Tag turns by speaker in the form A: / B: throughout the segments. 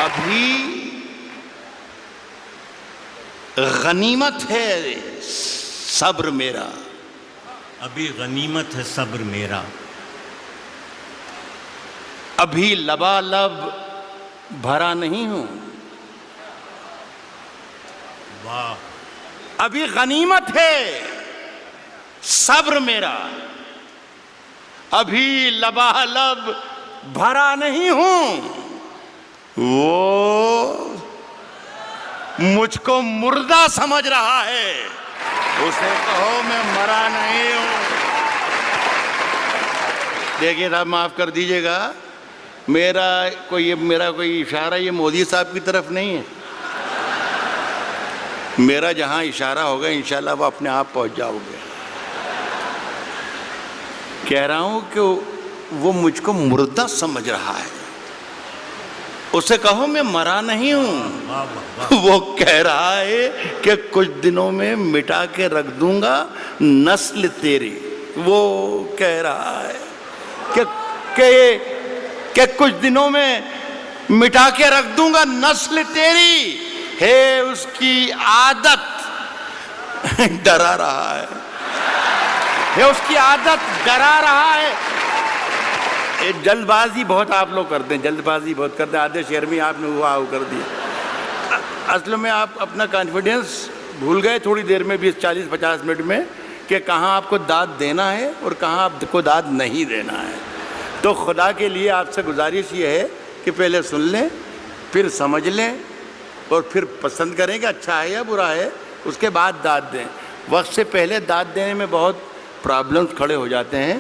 A: ابھی غنیمت ہے صبر میرا،
B: ابھی غنیمت ہے صبر میرا،
A: ابھی لبالب بھرا نہیں ہوں،
B: واہ،
A: ابھی غنیمت ہے صبر میرا، ابھی لبالب بھرا نہیں ہوں، وہ مجھ کو مردہ سمجھ رہا ہے، اسے کہو میں مرا نہیں ہوں۔ دیکھیں صاحب معاف کر دیجئے گا، میرا کوئی اشارہ یہ مودی صاحب کی طرف نہیں ہے، میرا جہاں اشارہ ہوگا انشاءاللہ وہ اپنے آپ پہنچ جاؤ گے۔ کہہ رہا ہوں کہ وہ مجھ کو مردہ سمجھ رہا ہے، اسے کہو میں مرا نہیں ہوں، وہ کہہ رہا ہے کہ کچھ دنوں میں مٹا کے رکھ دوں گا نسل تیری، وہ کہہ رہا ہے کہ کچھ دنوں میں مٹا کے رکھ دوں گا نسل تیری، ہے اس کی عادت ڈرا رہا ہے اس کی عادت ڈرا رہا ہے۔ جلد بازی بہت آپ لوگ کرتے ہیں، آدھے شعر میں آپ نے ہوا کر دیا، اصل میں آپ اپنا کانفیڈنس بھول گئے تھوڑی دیر میں، 40-50 منٹ میں، کہ کہاں آپ کو داد دینا ہے اور کہاں آپ کو داد نہیں دینا ہے۔ تو خدا کے لیے آپ سے گزارش یہ ہے کہ پہلے سن لیں، پھر سمجھ لیں، اور پھر پسند کریں کہ اچھا ہے یا برا ہے، اس کے بعد داد دیں۔ وقت سے پہلے داد دینے میں بہت پرابلمز کھڑے ہو جاتے ہیں۔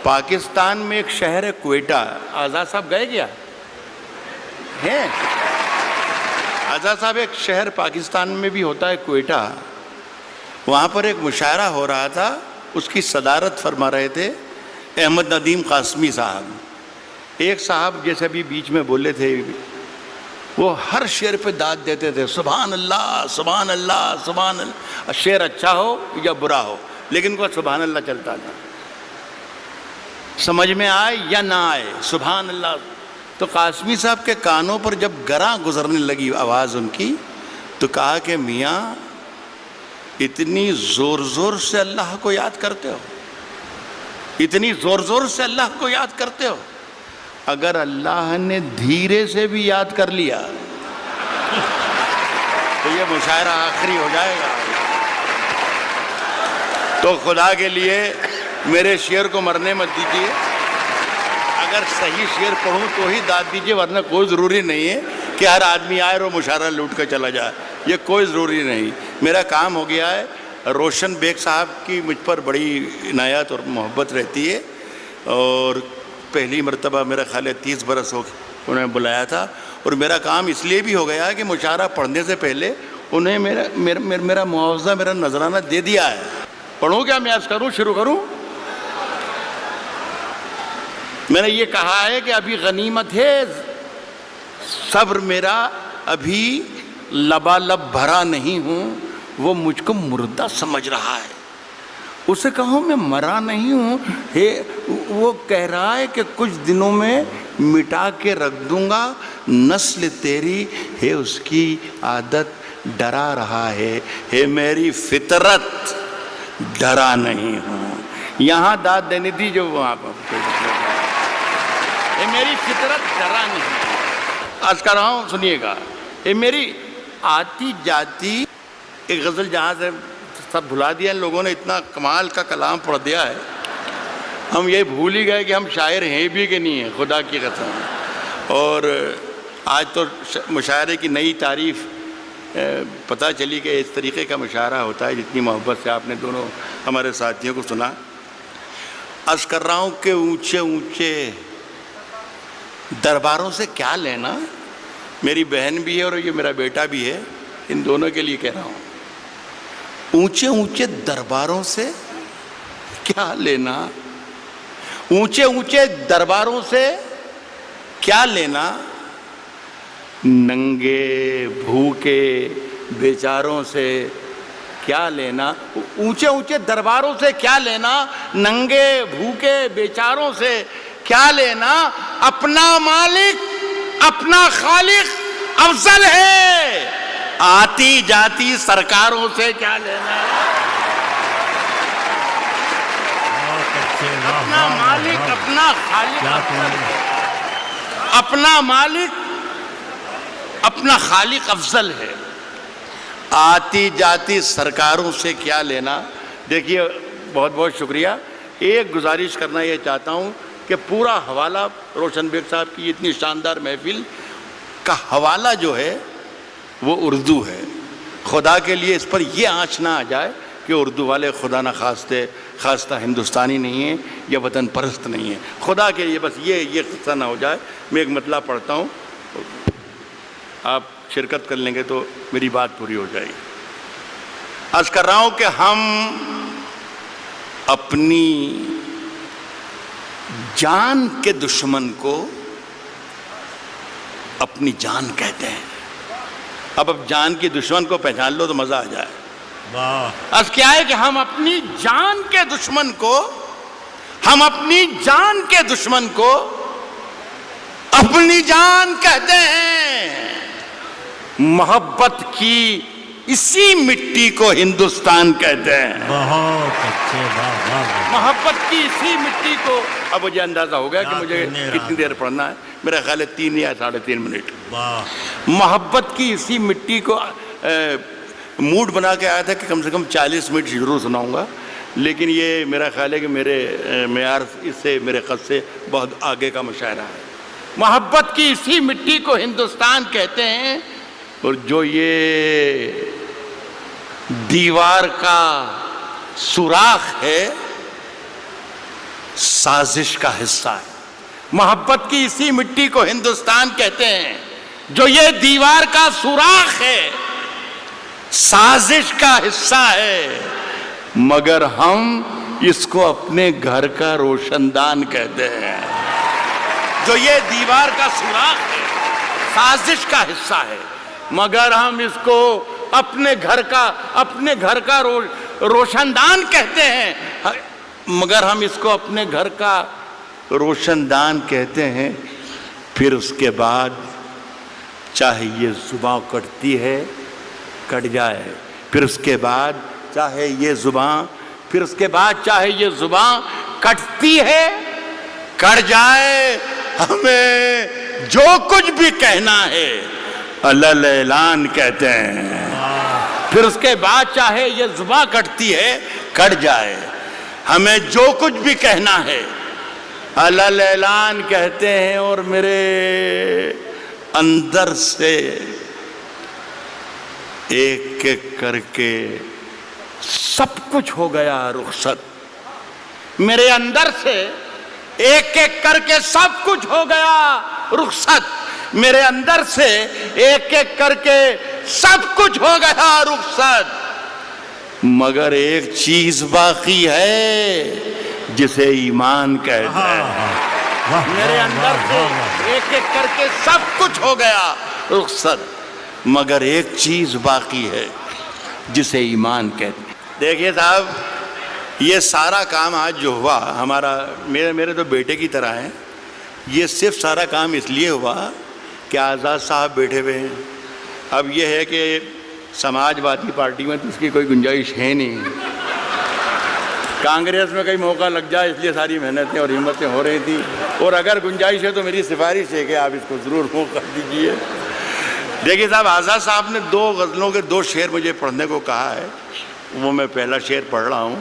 A: پاکستان میں ایک شہر ہے کوئٹہ، آزاد صاحب گئے کیا ہیں؟ آزاد صاحب ایک شہر پاکستان میں بھی ہوتا ہے کوئٹہ، وہاں پر ایک مشاعرہ ہو رہا تھا، اس کی صدارت فرما رہے تھے احمد ندیم قاسمی صاحب۔ ایک صاحب جیسے ابھی بیچ میں بولے تھے، وہ ہر شعر پہ داد دیتے تھے، سبحان اللہ سبحان اللہ سبحان اللہ، شعر اچھا ہو یا برا ہو لیکن وہ سبحان اللہ چلتا تھا، سمجھ میں آئے یا نہ آئے سبحان اللہ۔ تو قاسمی صاحب کے کانوں پر جب گراں گزرنے لگی آواز ان کی، تو کہا کہ میاں اتنی زور زور سے اللہ کو یاد کرتے ہو، اتنی زور زور سے اللہ کو یاد کرتے ہو، اگر اللہ نے دھیرے سے بھی یاد کر لیا تو یہ مشاعرہ آخری ہو جائے گا۔ تو خدا کے لیے میرے شعر کو مرنے مت دیجیے، اگر صحیح شعر پڑھوں تو ہی داد دیجیے، ورنہ کوئی ضروری نہیں ہے کہ ہر آدمی آئے اور وہ مشاعرہ لوٹ کر چلا جائے، یہ کوئی ضروری نہیں۔ میرا کام ہو گیا ہے، روشن بیگ صاحب کی مجھ پر بڑی عنایت اور محبت رہتی ہے، اور پہلی مرتبہ میرا خیال ہے 30 برس ہو انہوں نے بلایا تھا، اور میرا کام اس لیے بھی ہو گیا کہ مشاعرہ پڑھنے سے پہلے انہیں میرا معاوضہ، میرا نذرانہ دے دیا ہے۔ پڑھوں کیا میں عرض کروں، شروع کروں؟ میں نے یہ کہا ہے کہ ابھی غنیمت ہے صبر میرا، ابھی لبالب بھرا نہیں ہوں، وہ مجھ کو مردہ سمجھ رہا ہے، اسے کہوں میں مرا نہیں ہوں، وہ کہہ رہا ہے کہ کچھ دنوں میں مٹا کے رکھ دوں گا نسل تیری، ہے اس کی عادت ڈرا رہا ہے میری فطرت ڈرا نہیں ہوں۔ یہاں داد دینی تھی جو وہاں پر، اے میری فطرت ڈرا نہیں۔ عرض کر رہا ہوں سنیے گا، اے میری آتی جاتی، ایک غزل جہاں سے سب بھلا دیا ان لوگوں نے، اتنا کمال کا کلام پڑھ دیا ہے، ہم یہ بھول ہی گئے کہ ہم شاعر ہیں بھی کہ نہیں ہیں، خدا کی قسم۔ اور آج تو مشاعرے کی نئی تعریف پتہ چلی کہ اس طریقے کا مشاعرہ ہوتا ہے، جتنی محبت سے آپ نے دونوں ہمارے ساتھیوں کو سنا۔ عرض کر رہا ہوں کہ اونچے اونچے درباروں سے کیا لینا، میری بہن بھی ہے اور یہ میرا بیٹا بھی ہے، ان دونوں کے لیے کہہ رہا ہوں، اونچے اونچے درباروں سے کیا لینا، اونچے اونچے درباروں سے کیا لینا، ننگے بھوکے بیچاروں سے کیا لینا، اونچے اونچے درباروں سے کیا لینا، ننگے بھوکے بیچاروں سے کیا لینا، اپنا مالک اپنا خالق افضل ہے، آتی جاتی سرکاروں سے کیا لینا ہے؟ اپنا مالک، اپنا خالق، اپنا مالک، اپنا خالق افضل ہے، آتی جاتی سرکاروں سے کیا لینا۔ دیکھیے بہت بہت شکریہ۔ ایک گزارش کرنا یہ چاہتا ہوں کہ پورا حوالہ روشن بیگ صاحب کی اتنی شاندار محفل کا حوالہ جو ہے وہ اردو ہے۔ خدا کے لیے اس پر یہ آنچ نہ آ جائے کہ اردو والے خدا نہ خواستہ ہندوستانی نہیں ہیں یا وطن پرست نہیں ہیں۔ خدا کے لیے بس یہ قصہ نہ ہو جائے۔ میں ایک مطلب پڑھتا ہوں، آپ شرکت کر لیں گے تو میری بات پوری ہو جائے گی۔ عرض کر رہا ہوں کہ ہم اپنی جان کے دشمن کو اپنی جان کہتے ہیں۔ اب جان کی دشمن کو پہچان لو تو مزہ آ جائے۔ عرض کیا ہے کہ ہم اپنی جان کے دشمن کو، ہم اپنی جان کے دشمن کو اپنی جان کہتے ہیں۔ محبت کی اسی مٹی کو ہندوستان کہتے ہیں۔
B: بہت اچھے،
A: محبت کی اسی مٹی کو۔ اب مجھے اندازہ ہو گیا کہ مجھے کتنی دیر پڑھنا ہے۔ میرا خیال ہے 3 یا 3.5 منٹ۔ محبت کی اسی مٹی کو موڈ بنا کے آیا تھا کہ کم سے کم 40 منٹ ضرور سناؤں گا، لیکن یہ میرا خیال ہے کہ میرے معیار اس سے، میرے قد سے بہت آگے کا مشاعرہ ہے۔ محبت کی اسی مٹی کو ہندوستان کہتے ہیں، اور جو یہ دیوار کا سوراخ ہے سازش کا حصہ ہے۔ محبت کی اسی مٹی کو ہندوستان کہتے ہیں، جو یہ دیوار کا سوراخ ہے سازش کا حصہ ہے، مگر ہم اس کو اپنے گھر کا روشن دان کہتے ہیں۔ جو یہ دیوار کا سوراخ ہے سازش کا حصہ ہے، مگر ہم اس کو اپنے گھر کا روشن دان کہتے ہیں، مگر ہم اس کو اپنے گھر کا روشن دان کہتے ہیں۔ پھر اس کے بعد چاہے یہ زباں کٹتی ہے کٹ جائے، پھر اس کے بعد چاہے یہ زباں کٹتی ہے کٹ جائے، ہمیں جو کچھ بھی کہنا ہے علل اعلان کہتے ہیں۔ پھر اس کے بعد چاہے یہ زباں کٹتی ہے کٹ جائے، ہمیں جو کچھ بھی کہنا ہے علل اعلان کہتے ہیں۔ اور میرے اندر سے ایک ایک کر کے سب کچھ ہو گیا رخصت، میرے اندر سے ایک ایک کر کے سب کچھ ہو گیا رخصت، میرے اندر سے ایک ایک کر کے سب کچھ ہو گیا رخصت، مگر ایک چیز باقی ہے جسے ایمان کہتے ہیں۔ میرے اندر سے ایک ایک کر کے سب کچھ ہو گیا رخصت، مگر ایک چیز باقی ہے جسے ایمان کہتے ہیں۔ دیکھیے صاحب، یہ سارا کام آج جو ہوا ہمارا، میرے تو بیٹے کی طرح ہے، یہ صرف سارا کام اس لیے ہوا کہ آزاد صاحب بیٹھے ہوئے ہیں۔ اب یہ ہے کہ سماج وادی پارٹی میں تو اس کی کوئی گنجائش ہے نہیں، کانگریس میں کئی موقع لگ جائے، اس لیے ساری محنتیں اور ہمتیں ہو رہی تھیں، اور اگر گنجائش ہے تو میری سفارش ہے کہ آپ اس کو ضرور موقع دیجیے۔ دیکھیے صاحب، آزاد صاحب نے 2 غزلوں کے 2 شعر مجھے پڑھنے کو کہا ہے، وہ میں پہلا شعر پڑھ رہا ہوں۔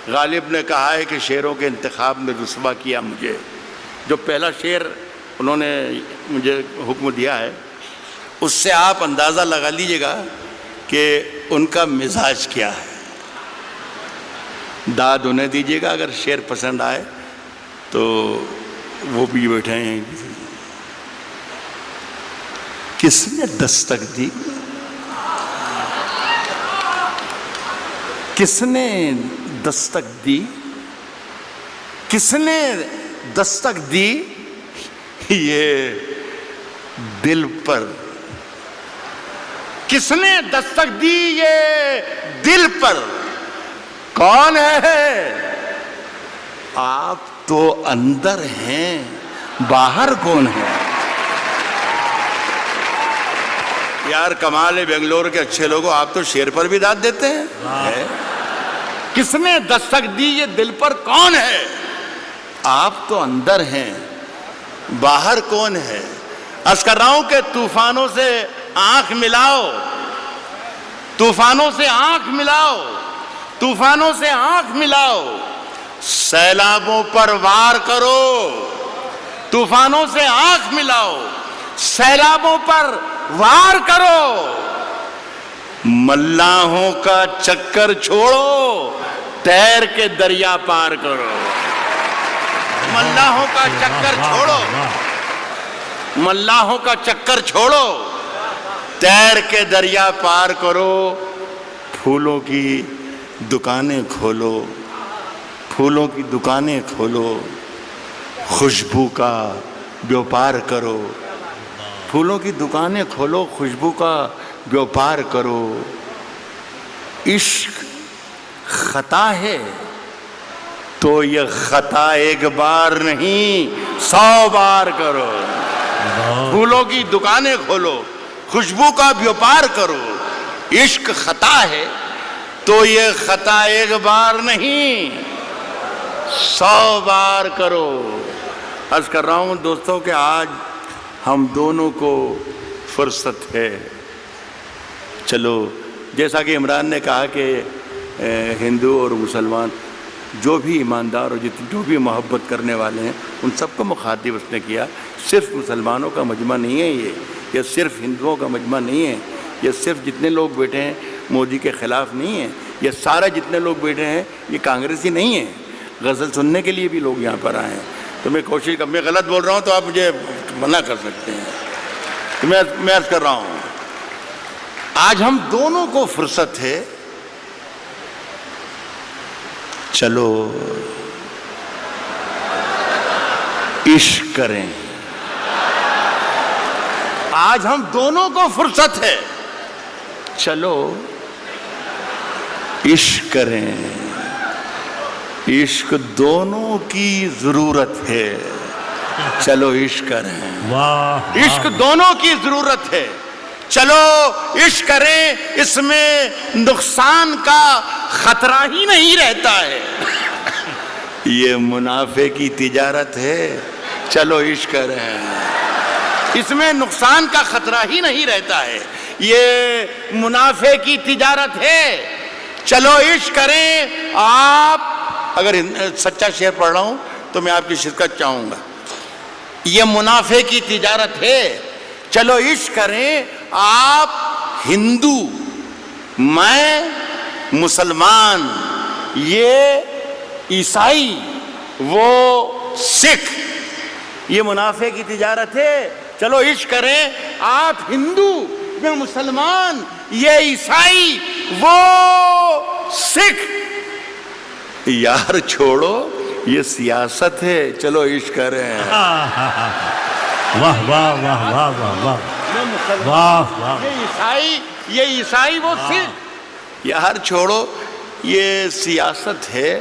A: غالب نے کہا ہے کہ شعروں کے انتخاب میں رسوا کیا مجھے۔ جو پہلا شعر انہوں نے مجھے حکم دیا ہے، اس سے آپ اندازہ لگا لیجئے گا کہ ان کا مزاج کیا ہے۔ داد انہیں دیجئے گا، اگر شعر پسند آئے تو وہ بھی بیٹھے ہیں۔ کس نے دستک دی؟ کس نے دستک دی؟ کس نے دستک دی یہ دل پر؟ کس نے دستک دی یہ دل پر؟ کون ہے؟ آپ تو اندر ہیں، باہر کون ہے؟ یار کمال ہے بنگلور کے اچھے لوگوں، آپ تو شیر پر بھی داد دیتے ہیں. کس نے دستک دی یہ دل پر کون ہے؟ آپ تو اندر ہیں، باہر کون ہے؟ عرض کر رہا ہوں کہ طوفانوں سے آنکھ ملاؤ، طوفانوں سے آنکھ ملاؤ، طوفانوں سے آنکھ ملاؤ، سیلابوں پر وار کرو. طوفانوں سے آنکھ ملاؤ، سیلابوں پر وار کرو. ملاحوں کا چکر چھوڑو، تیر کے دریا پار کرو. ملاحوں کا چکر چھوڑو، ملاحوں کا چکر چھوڑو، تیر کے دریا پار کرو. پھولوں کی دکانیں کھولو، پھولوں کی دکانیں کھولو، خوشبو کا بیوپار کرو. پھولوں کی دکانیں کھولو، خوشبو کا بیوپار کرو. عشق خطا ہے تو یہ خطا ایک بار نہیں 100 بار کرو. پھولوں کی دکانیں کھولو، خوشبو کا بیوپار کرو. عشق خطا ہے تو یہ خطا ایک بار نہیں 100 بار کرو. عرض کر رہا ہوں دوستوں کہ آج ہم دونوں کو فرصت ہے. چلو جیسا کہ عمران نے کہا کہ ہندو اور مسلمان جو بھی ایماندار اور جو بھی محبت کرنے والے ہیں ان سب کو مخاطب اس نے کیا. صرف مسلمانوں کا مجمع نہیں ہے یہ صرف ہندوؤں کا مجمع نہیں ہے، یہ صرف جتنے لوگ بیٹھے ہیں مودی کے خلاف نہیں ہیں، یہ سارے جتنے لوگ بیٹھے ہیں یہ کانگریسی نہیں ہیں. غزل سننے کے لیے بھی لوگ یہاں پر آئے ہیں. تو میں کوشش کر، میں غلط بول رہا ہوں تو آپ مجھے منع کر سکتے ہیں. تو میں عرض کر رہا ہوں آج ہم دونوں کو فرصت ہے. چلو عشق کریں. آج ہم دونوں کو فرصت ہے، چلو عشق کریں. عشق دونوں کی ضرورت ہے، چلو عشق کریں. عشق دونوں کی ضرورت ہے، چلو عشق کریں. اس میں نقصان کا خطرہ ہی نہیں رہتا ہے. یہ منافع کی تجارت ہے، چلو عشق کریں. اس میں نقصان کا خطرہ ہی نہیں رہتا ہے. یہ منافع کی تجارت ہے، چلو عشق کریں. آپ اگر سچا شعر پڑھ رہا ہوں تو میں آپ کی شرکت چاہوں گا. یہ منافع کی تجارت ہے، چلو عشق کریں. آپ ہندو، میں مسلمان، یہ عیسائی، وہ سکھ. یہ منافع کی تجارت ہے، چلو عشق کریں. آپ ہندو، میں مسلمان، یہ عیسائی، وہ سکھ. یار چھوڑو یہ سیاست ہے، چلو عشق کریں.
B: واہ واہ واہ واہ واہ واہ
A: میں مسلمان، یہ عیسائی وہ سکھ. یار چھوڑو یہ سیاست ہے،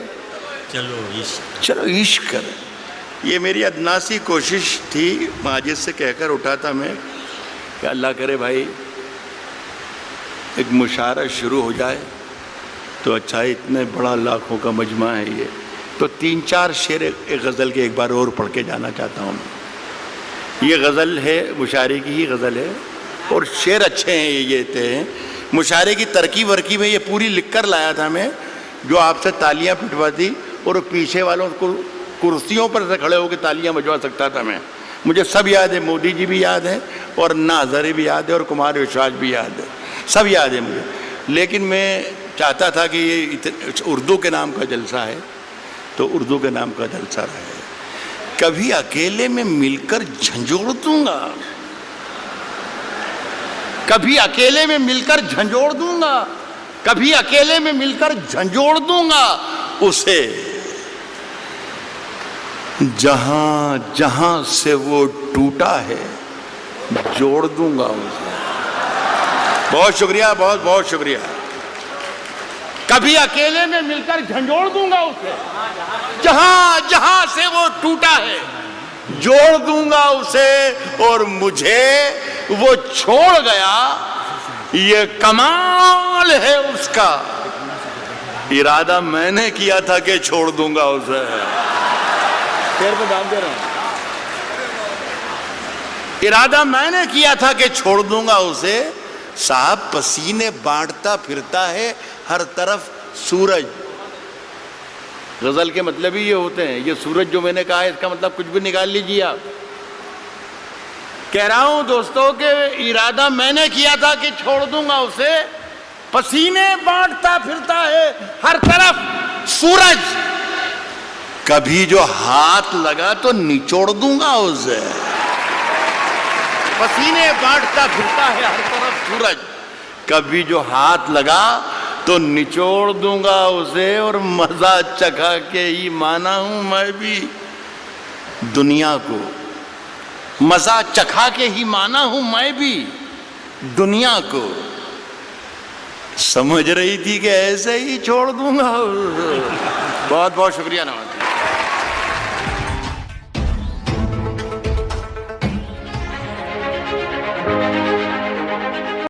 A: چلو عشق کریں. یہ میری ادناسی کوشش تھی، ماجد سے کہہ کر اٹھا تھا میں کہ اللہ کرے بھائی ایک مشاعرہ شروع ہو جائے تو اچھا. اتنے بڑا لاکھوں کا مجمع ہے یہ، تو 3-4 شعر ایک غزل کے ایک بار اور پڑھ کے جانا چاہتا ہوں. یہ غزل ہے، مشاعرے کی ہی غزل ہے اور شعر اچھے ہیں. یہ تھے مشاعرے کی ترکیب ورکیب ہے، یہ پوری لکھ کر لایا تھا میں، جو آپ سے تالیاں پٹواتی اور پیچھے والوں کو کرسیوں پر سے کھڑے ہو کے تالیاں بجوا سکتا تھا میں. مجھے سب یاد ہے، مودی جی بھی یاد ہے اور انا ہزارے بھی یاد ہے اور کمار وشواس بھی یاد ہے، سب یاد ہے مجھے. لیکن میں چاہتا تھا کہ یہ اردو کے نام کا جلسہ ہے تو اردو کے نام کا جلسہ رہے. کبھی اکیلے میں مل کر جھنجھوڑ دوں گا، کبھی اکیلے میں مل کر جھنجھوڑ دوں گا، کبھی اکیلے میں مل کر جھنجھوڑ دوں گا اسے. جہاں جہاں سے وہ ٹوٹا ہے جوڑ دوں گا اسے. بہت شکریہ، بہت بہت شکریہ. کبھی اکیلے میں مل کر جھنجھوڑ دوں گا اسے، جہاں جہاں سے وہ ٹوٹا ہے جوڑ دوں گا اسے. اور مجھے وہ چھوڑ گیا یہ کمال ہے اس کا، ارادہ میں نے کیا تھا کہ چھوڑ دوں گا اسے. پیر پہ دام دے رہا ہوں. ارادہ میں نے کیا تھا کہ چھوڑ دوں گا اسے. صاحب پسینے بانٹتا پھرتا ہے ہر طرف سورج. غزل کے مطلب ہی یہ ہوتے ہیں. یہ سورج جو میں نے کہا ہے اس کا مطلب کچھ بھی نکال لیجیے آپ. کہہ رہا ہوں دوستوں کہ ارادہ میں نے کیا تھا کہ چھوڑ دوں گا اسے. پسینے بانٹتا پھرتا ہے ہر طرف سورج. کبھی جو ہاتھ لگا تو نچوڑ دوں گا اسے. پسینے بانٹتا پھرتا ہے ہر طرف سورج. کبھی جو ہاتھ لگا تو نچوڑ دوں گا اسے. اور مزہ چکھا کے ہی مانا ہوں میں بھی دنیا کو. مزہ چکھا کے ہی مانا ہوں میں بھی دنیا کو. سمجھ رہی تھی کہ ایسے ہی چھوڑ دوں گا. بہت بہت شکریہ. نواز.